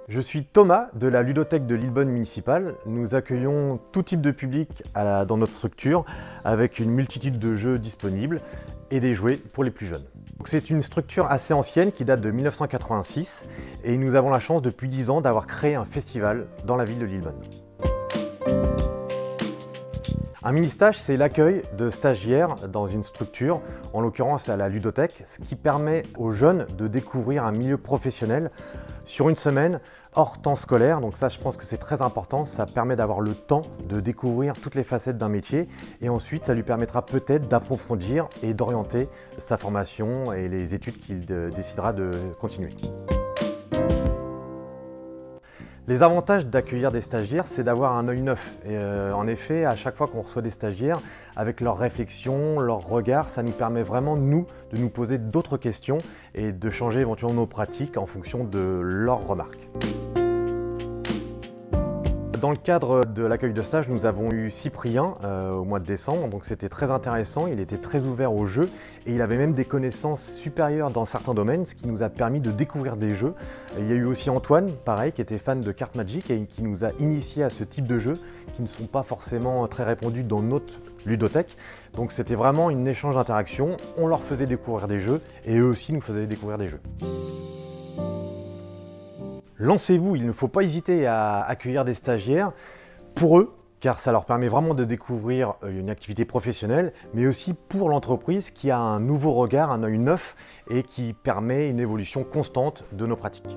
Je suis Thomas de la ludothèque de Lillebonne municipale. Nous accueillons tout type de public dans notre structure avec une multitude de jeux disponibles et des jouets pour les plus jeunes. C'est une structure assez ancienne qui date de 1986 et nous avons la chance depuis 10 ans d'avoir créé un festival dans la ville de Lillebonne. Un mini-stage, c'est l'accueil de stagiaires dans une structure, en l'occurrence à la ludothèque, ce qui permet aux jeunes de découvrir un milieu professionnel sur une semaine hors temps scolaire. Donc ça, je pense que c'est très important, ça permet d'avoir le temps de découvrir toutes les facettes d'un métier et ensuite ça lui permettra peut-être d'approfondir et d'orienter sa formation et les études qu'il décidera de continuer. Les avantages d'accueillir des stagiaires, c'est d'avoir un œil neuf. En effet, à chaque fois qu'on reçoit des stagiaires, avec leurs réflexions, leurs regards, ça nous permet vraiment, nous, de nous poser d'autres questions et de changer éventuellement nos pratiques en fonction de leurs remarques. Dans le cadre de l'accueil de stage, nous avons eu Cyprien au mois de décembre, donc c'était très intéressant, il était très ouvert aux jeux et il avait même des connaissances supérieures dans certains domaines, ce qui nous a permis de découvrir des jeux. Il y a eu aussi Antoine, pareil, qui était fan de cartes Magic et qui nous a initiés à ce type de jeux qui ne sont pas forcément très répandus dans notre ludothèque. Donc c'était vraiment un échange d'interaction, on leur faisait découvrir des jeux et eux aussi nous faisaient découvrir des jeux. Lancez-vous, il ne faut pas hésiter à accueillir des stagiaires pour eux, car ça leur permet vraiment de découvrir une activité professionnelle, mais aussi pour l'entreprise qui a un nouveau regard, un œil neuf et qui permet une évolution constante de nos pratiques.